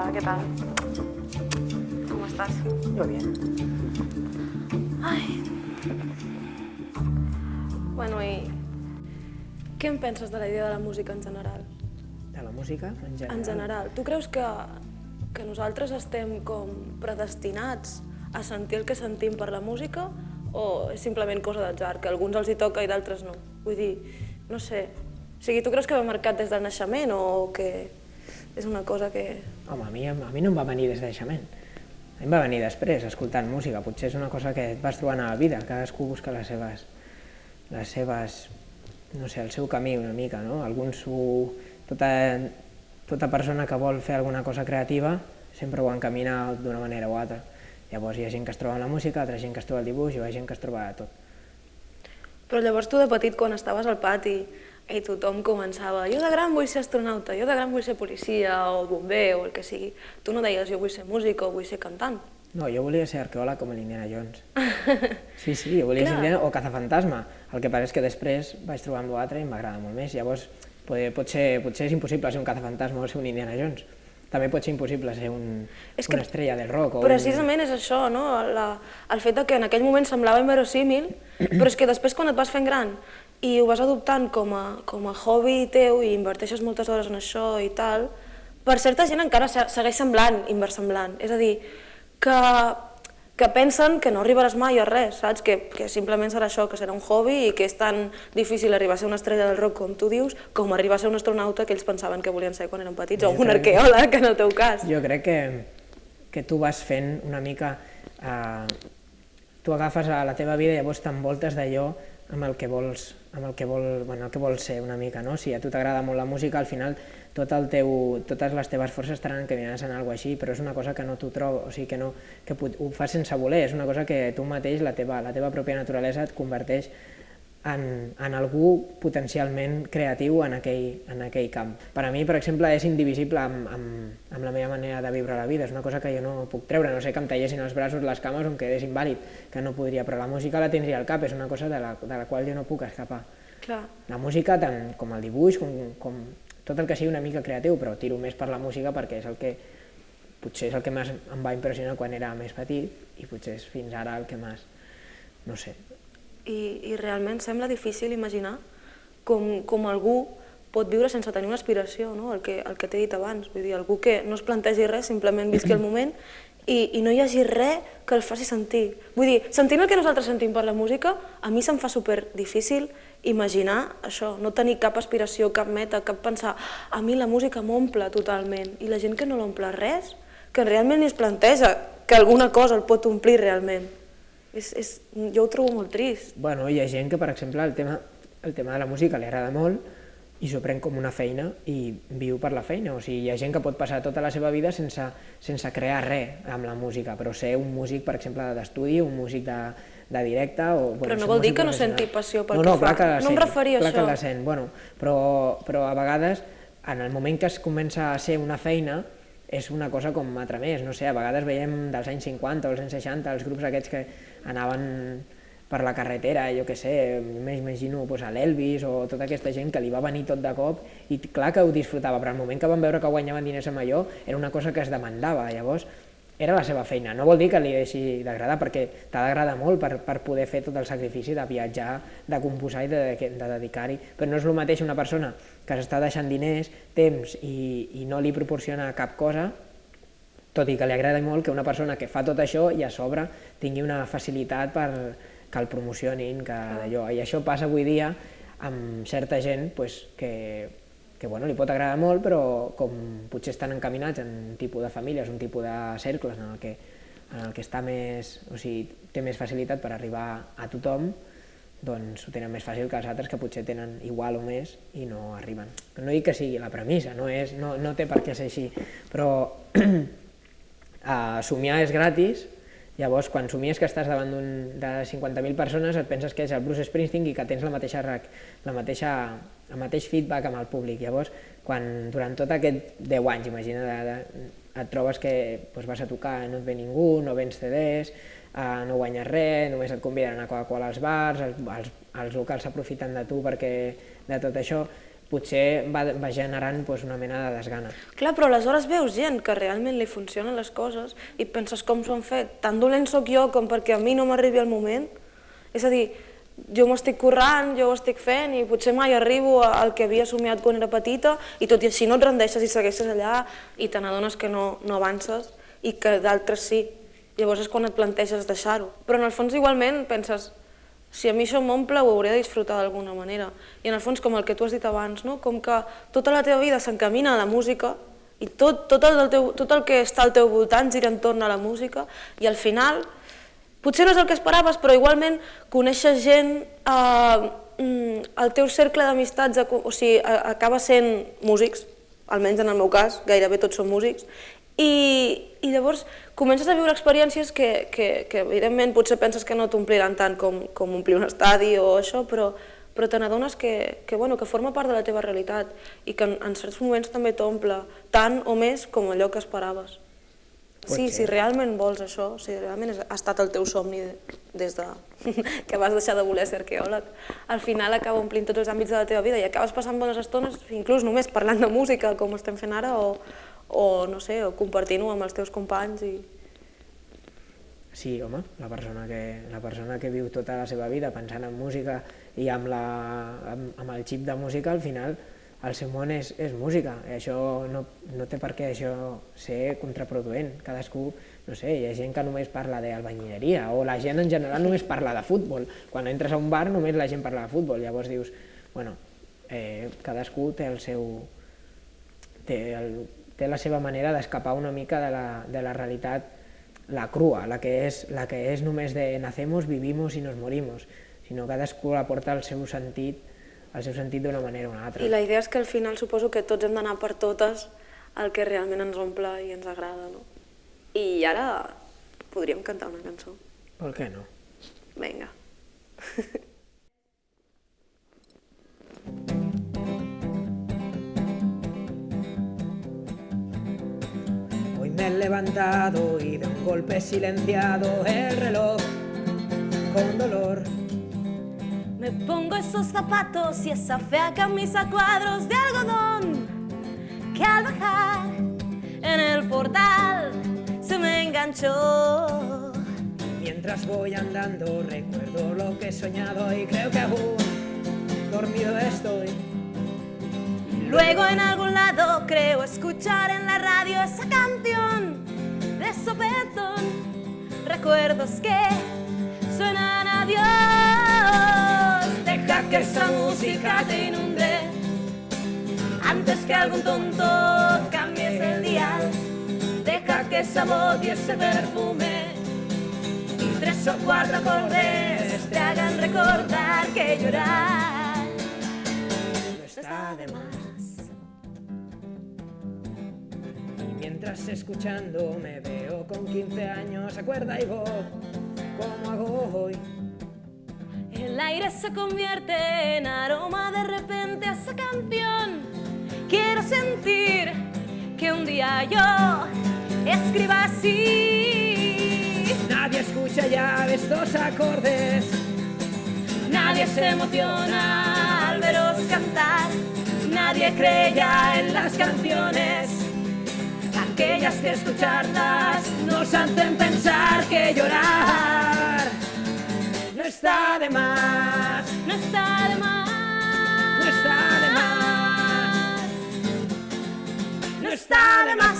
Hola, ¿qué tal? ¿Cómo estás? Yo bien. Ai. Bueno, i què en penses de la idea de la música en general? De la música, en general. En general. Tu creus que nosaltres estem com predestinats a sentir el que sentim per la música o és simplement cosa d'atzar, que a alguns els hi toca i d'altres no? Vull dir, no sé. O sigui, tu creus que va marcat des del naixement o que és una cosa que... Home, a mi no em va venir des de naixement. A mi em va venir després, escoltant música. Potser és una cosa que et vas trobant a la vida. Cadascú busca les seves, no sé, el seu camí una mica, no? Tota persona que vol fer alguna cosa creativa sempre ho encamina d'una manera o altra. Llavors hi ha gent que es troba en la música, altra gent que es troba al dibuix, hi ha gent que es troba a tot. Però llavors tu de petit, quan estaves al pati i tothom començava jo de gran vull ser astronauta, jo de gran vull ser policia o bomber o el que sigui, tu no deies jo vull ser músic o vull ser cantant? No, jo volia ser arqueòleg com l'Indiana Jones. Sí, jo volia ser Indiana o cazafantasma. El que passa és que després vaig trobar amb l'altre i m'agrada molt més. Llavors, potser és impossible ser un cazafantasma o ser un Indiana Jones. També pot ser impossible ser una estrella del rock. Precisament és això, no? El fet que en aquell moment semblava inverosímil, però és que després quan et vas fent gran i ho vas adoptant com a hobby teu i inverteixes moltes hores en això i tal, per certa gent encara segueix semblant inversemblant. És a dir, que pensen que no arribaràs mai a res, saps? Que simplement serà això, que serà un hobby i que és tan difícil arribar a ser una estrella del rock com tu dius, com arribar a ser un astronauta que ells pensaven que volien ser quan eren petits, o un arqueòleg en el teu cas. Jo crec que tu vas fent una mica... Tu agafes a la teva vida i llavors t'envoltes d'allò amb el que vols ser una mica, no? Si a tu t'agrada molt la música, al final totes les teves forces estaran encaminades en alguna cosa així, però és una cosa que no t'ho trobo, o sigui, que ho fas sense voler, és una cosa que tu mateix, la teva pròpia naturalesa et converteix en algú potencialment creatiu en aquell camp. Per a mi, per exemple, és indivisible amb la meva manera de viure la vida, és una cosa que jo no puc treure, no sé que em tallessin els braços, les cames o em quedés invàlid, que no podria, però la música la tindria al cap, és una cosa de la qual jo no puc escapar. La música, tant com el dibuix, com tot el que sigui una mica creatiu, però tiro més per la música perquè potser és el que més em va impressionar quan era més petit i potser és fins ara el que més, no sé. I realment sembla difícil imaginar com algú pot viure sense tenir una aspiració, no? El que t'he dit abans, vull dir, algú que no es plantegi res, simplement visqui el moment i no hi hagi res que el faci sentir. Vull dir, sentint el que nosaltres sentim per la música, a mi se'm fa super difícil imaginar això, no tenir cap aspiració, cap meta, cap pensar. A mi la música m'omple totalment i la gent que no l'omple res, que realment ni es planteja que alguna cosa el pot omplir realment. Jo ho trobo molt trist. Bueno, hi ha gent que, per exemple, el tema de la música li agrada molt i s'ho pren com una feina i viu per la feina. O sigui, hi ha gent que pot passar tota la seva vida sense crear res amb la música, però ser un músic, per exemple, d'estudi, un músic de directe... Però no vol dir que no senti passió pel que fa. No em referia a això. Clar que la sent, però a vegades, en el moment que es comença a ser una feina, és una cosa com altra més, no sé, a vegades veiem dels anys 50 o els anys 60 els grups aquests que anaven per la carretera, jo què sé, m'imagino a l'Elvis o tota aquesta gent que li va venir tot de cop i clar que ho disfrutava, però al moment que van veure que guanyaven diners amb allò era una cosa que es demandava, llavors era la seva feina, no vol dir que li deixi d'agradar perquè t'ha d'agradar molt per poder fer tot el sacrifici de viatjar, de composar i de dedicar-hi, però no és el mateix una persona que s'està deixant diners, temps i no li proporciona cap cosa, tot i que li agrada molt que una persona que fa tot això i a sobre tingui una facilitat que el promocionin, i això passa avui dia amb certa gent que li pot agradar molt, però com potser estan encaminats en un tipus de famílies, un tipus de cercles en el que està més, o sigui, té més facilitat per arribar a tothom, doncs ho tenen més fàcil que els altres que potser tenen igual o més i no arriben. No dic que sigui la premissa, no té per què ser així, però somiar és gratis. Llavors, quan somies que estàs davant de 50.000 persones, et penses que és el Bruce Springsteen i que tens el mateix feedback amb el públic. Llavors, quan durant tot aquest 10 anys, imagina, et trobes que vas a tocar i no et ve ningú, no vens CDs, no guanyes res, només et conviden a Coca-Cola als bars, els locals s'aprofiten de tu perquè de tot això, potser va generant una mena de desgana. Clar, però aleshores veus gent que realment li funcionen les coses i penses com s'ho han fet. Tan dolent sóc jo com perquè a mi no m'arribi el moment. És a dir, jo m'ho estic currant, jo ho estic fent i potser mai arribo al que havia somiat quan era petita i tot i així no et rendeixes i segueixes allà i te n'adones que no avances i que d'altres sí. Llavors és quan et planteges deixar-ho. Però en el fons igualment penses, si a mi això m'omple ho hauré de disfrutar d'alguna manera. I en el fons com el que tu has dit abans, com que tota la teva vida s'encamina a la música i tot el que està al teu voltant gira entorn a la música i al final potser no és el que esperaves, però igualment coneixes gent, el teu cercle d'amistats, o sigui, acaba sent músics, almenys en el meu cas, gairebé tots són músics, i llavors comences a viure experiències que evidentment potser penses que no t'ompliran tant com omplir un estadi o això, però te n'adones que forma part de la teva realitat i que en certs moments també t'omple tant o més com allò que esperaves. Sí, si realment vols això, si realment ha estat el teu somni des que vas deixar de voler ser arqueòleg, al final acaba omplint tots els àmbits de la teva vida i acabes passant bones estones, inclús només parlant de música, com estem fent ara, o no sé, o compartint-ho amb els teus companys. Sí, home, la persona que viu tota la seva vida pensant en música i amb el xip de música, al final el seu món és música, i això no té per què això ser contraproduent. Cadascú, no sé, hi ha gent que només parla d'albañileria, o la gent en general només parla de futbol. Quan entres a un bar només la gent parla de futbol, llavors dius, bueno, cadascú té la seva manera d'escapar una mica de la realitat, la crua, la que és només de nacemos, vivimos y nos morimos, sinó cadascú aporta el seu sentit d'una manera o una altra. I la idea és que al final suposo que tots hem d'anar per totes el que realment ens omple i ens agrada, no? I ara podríem cantar una cançó. Per què no? Vinga. Hoy me he levantado y de un golpe he silenciado el reloj con dolor. Me pongo esos zapatos y esa fea camisa a cuadros de algodón que al bajar en el portal se me enganchó. Mientras voy andando recuerdo lo que he soñado y creo que aún dormido estoy. Luego en algún lado creo escuchar en la radio esa canción de sopetón. Recuerdos que suenan a Dios. Deja que esa música te inunde antes que algún tonto cambies el dial. Deja que esa voz y ese perfume y 3 o 4 acordes te hagan recordar que llorar no está de más. Mientras escuchando me veo con 15 años a cuerda y voz, como hago hoy. El aire se convierte en aroma de repente a esa canción. Quiero sentir que un día yo escriba así. Nadie escucha ya estos acordes, nadie se emociona al veros cantar, nadie cree ya en las canciones. Aquellas que escucharlas nos hacen pensar que llorar no está de más, no está de más, no está de más, no está de más.